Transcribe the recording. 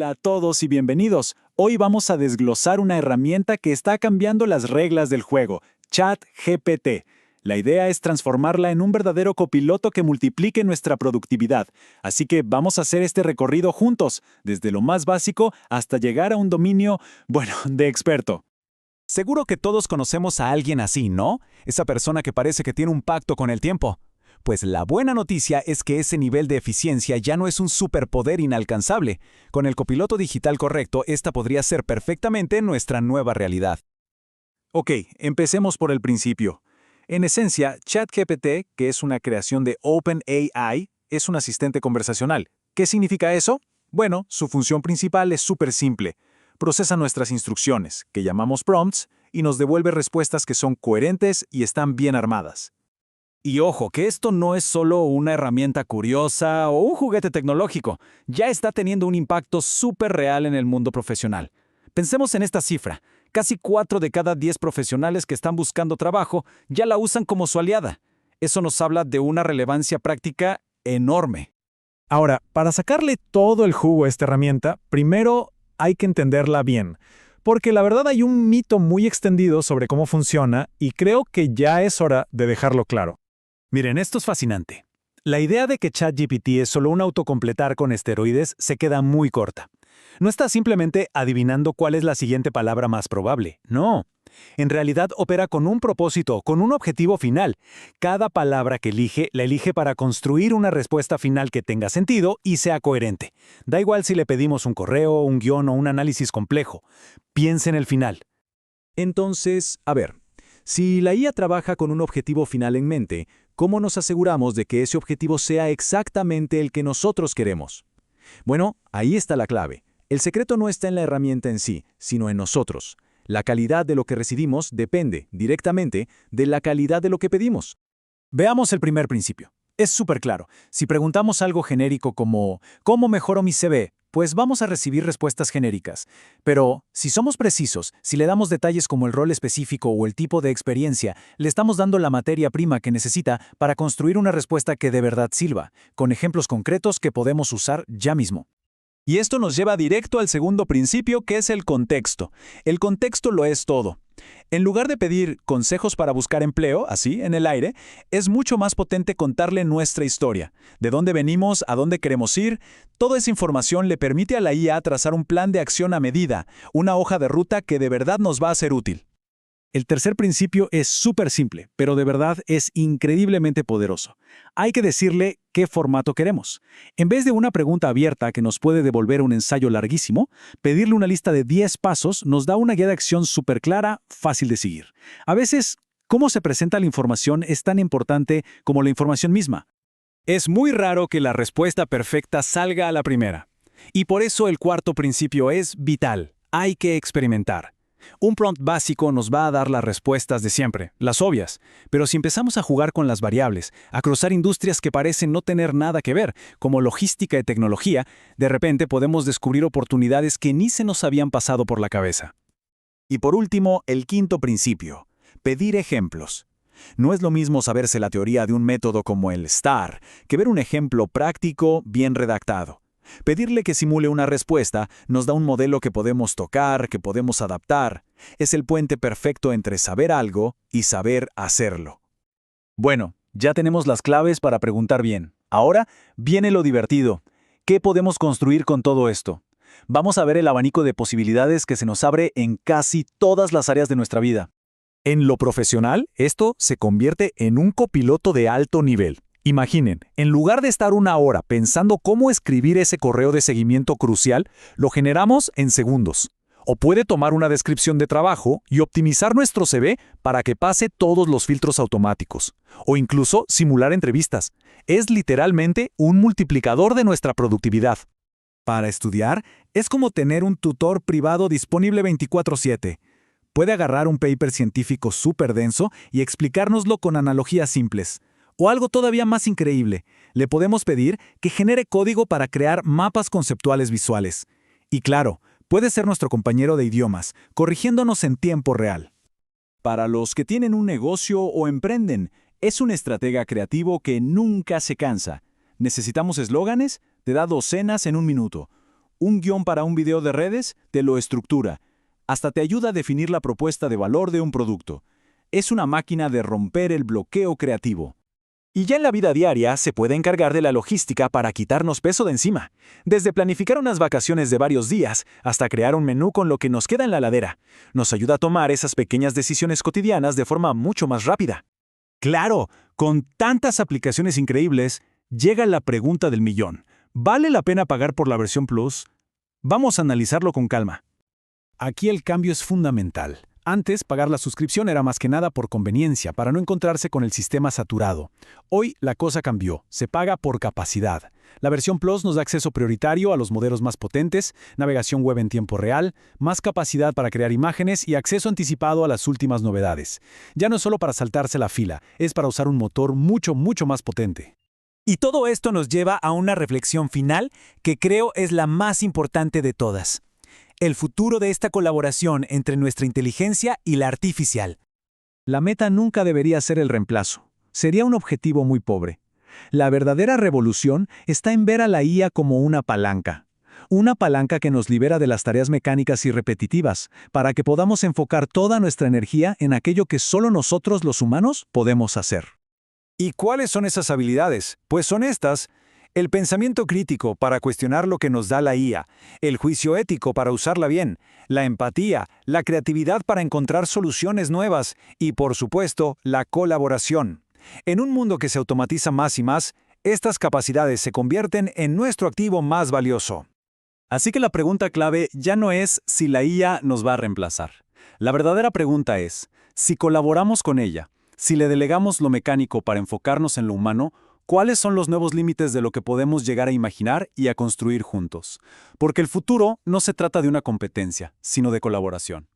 Hola a todos y bienvenidos. Hoy vamos a desglosar una herramienta que está cambiando las reglas del juego, ChatGPT. La idea es transformarla en un verdadero copiloto que multiplique nuestra productividad. Así que vamos a hacer este recorrido juntos, desde lo más básico hasta llegar a un dominio, de experto. Seguro que todos conocemos a alguien así, ¿no? Esa persona que parece que tiene un pacto con el tiempo. Pues la buena noticia es que ese nivel de eficiencia ya no es un superpoder inalcanzable. Con el copiloto digital correcto, esta podría ser perfectamente nuestra nueva realidad. Ok, empecemos por el principio. En esencia, ChatGPT, que es una creación de OpenAI, es un asistente conversacional. ¿Qué significa eso? Bueno, su función principal es súper simple. Procesa nuestras instrucciones, que llamamos prompts, y nos devuelve respuestas que son coherentes y están bien armadas. Y ojo, que esto no es solo una herramienta curiosa o un juguete tecnológico, ya está teniendo un impacto súper real en el mundo profesional. Pensemos en esta cifra, casi 4 de cada 10 profesionales que están buscando trabajo ya la usan como su aliada. Eso nos habla de una relevancia práctica enorme. Ahora, para sacarle todo el jugo a esta herramienta, primero hay que entenderla bien, porque la verdad hay un mito muy extendido sobre cómo funciona y creo que ya es hora de dejarlo claro. Miren, esto es fascinante. La idea de que ChatGPT es solo un autocompletar con esteroides se queda muy corta. No está simplemente adivinando cuál es la siguiente palabra más probable. No. En realidad opera con un propósito, con un objetivo final. Cada palabra que elige, la elige para construir una respuesta final que tenga sentido y sea coherente. Da igual si le pedimos un correo, un guión o un análisis complejo. Piense en el final. Entonces, si la IA trabaja con un objetivo final en mente, ¿cómo nos aseguramos de que ese objetivo sea exactamente el que nosotros queremos? Bueno, ahí está la clave. El secreto no está en la herramienta en sí, sino en nosotros. La calidad de lo que recibimos depende, directamente, de la calidad de lo que pedimos. Veamos el primer principio. Es súper claro. Si preguntamos algo genérico como ¿cómo mejoro mi CV? Pues vamos a recibir respuestas genéricas. Pero, si somos precisos, si le damos detalles como el rol específico o el tipo de experiencia, le estamos dando la materia prima que necesita para construir una respuesta que de verdad sirva, con ejemplos concretos que podemos usar ya mismo. Y esto nos lleva directo al segundo principio, que es el contexto. El contexto lo es todo. En lugar de pedir consejos para buscar empleo, así, en el aire, es mucho más potente contarle nuestra historia. De dónde venimos, a dónde queremos ir. Toda esa información le permite a la IA trazar un plan de acción a medida, una hoja de ruta que de verdad nos va a ser útil. El tercer principio es súper simple, pero de verdad es increíblemente poderoso. Hay que decirle qué formato queremos. En vez de una pregunta abierta que nos puede devolver un ensayo larguísimo, pedirle una lista de 10 pasos nos da una guía de acción súper clara, fácil de seguir. A veces, cómo se presenta la información es tan importante como la información misma. Es muy raro que la respuesta perfecta salga a la primera. Y por eso el cuarto principio es vital. Hay que experimentar. Un prompt básico nos va a dar las respuestas de siempre, las obvias, pero si empezamos a jugar con las variables, a cruzar industrias que parecen no tener nada que ver, como logística y tecnología, de repente podemos descubrir oportunidades que ni se nos habían pasado por la cabeza. Y por último, el quinto principio, pedir ejemplos. No es lo mismo saberse la teoría de un método como el STAR que ver un ejemplo práctico bien redactado. Pedirle que simule una respuesta nos da un modelo que podemos tocar, que podemos adaptar. Es el puente perfecto entre saber algo y saber hacerlo. Bueno, ya tenemos las claves para preguntar bien. Ahora viene lo divertido. ¿Qué podemos construir con todo esto? Vamos a ver el abanico de posibilidades que se nos abre en casi todas las áreas de nuestra vida. En lo profesional, esto se convierte en un copiloto de alto nivel. Imaginen, en lugar de estar una hora pensando cómo escribir ese correo de seguimiento crucial, lo generamos en segundos. O puede tomar una descripción de trabajo y optimizar nuestro CV para que pase todos los filtros automáticos. O incluso simular entrevistas. Es literalmente un multiplicador de nuestra productividad. Para estudiar, es como tener un tutor privado disponible 24/7. Puede agarrar un paper científico súper denso y explicárnoslo con analogías simples. O algo todavía más increíble, le podemos pedir que genere código para crear mapas conceptuales visuales. Y claro, puede ser nuestro compañero de idiomas, corrigiéndonos en tiempo real. Para los que tienen un negocio o emprenden, es un estratega creativo que nunca se cansa. ¿Necesitamos eslóganes? Te da docenas en un minuto. Un guión para un video de redes te lo estructura. Hasta te ayuda a definir la propuesta de valor de un producto. Es una máquina de romper el bloqueo creativo. Y ya en la vida diaria se puede encargar de la logística para quitarnos peso de encima. Desde planificar unas vacaciones de varios días hasta crear un menú con lo que nos queda en la ladera. Nos ayuda a tomar esas pequeñas decisiones cotidianas de forma mucho más rápida. Claro, con tantas aplicaciones increíbles, llega la pregunta del millón. ¿Vale la pena pagar por la versión Plus? Vamos a analizarlo con calma. Aquí el cambio es fundamental. Antes, pagar la suscripción era más que nada por conveniencia, para no encontrarse con el sistema saturado. Hoy, la cosa cambió. Se paga por capacidad. La versión Plus nos da acceso prioritario a los modelos más potentes, navegación web en tiempo real, más capacidad para crear imágenes y acceso anticipado a las últimas novedades. Ya no es solo para saltarse la fila, es para usar un motor mucho más potente. Y todo esto nos lleva a una reflexión final que creo es la más importante de todas. El futuro de esta colaboración entre nuestra inteligencia y la artificial. La meta nunca debería ser el reemplazo. Sería un objetivo muy pobre. La verdadera revolución está en ver a la IA como una palanca. Una palanca que nos libera de las tareas mecánicas y repetitivas, para que podamos enfocar toda nuestra energía en aquello que solo nosotros los humanos podemos hacer. ¿Y cuáles son esas habilidades? Pues son estas: el pensamiento crítico para cuestionar lo que nos da la IA, el juicio ético para usarla bien, la empatía, la creatividad para encontrar soluciones nuevas y, por supuesto, la colaboración. En un mundo que se automatiza más y más, estas capacidades se convierten en nuestro activo más valioso. Así que la pregunta clave ya no es si la IA nos va a reemplazar. La verdadera pregunta es, si colaboramos con ella, si le delegamos lo mecánico para enfocarnos en lo humano, ¿cuáles son los nuevos límites de lo que podemos llegar a imaginar y a construir juntos? Porque el futuro no se trata de una competencia, sino de colaboración.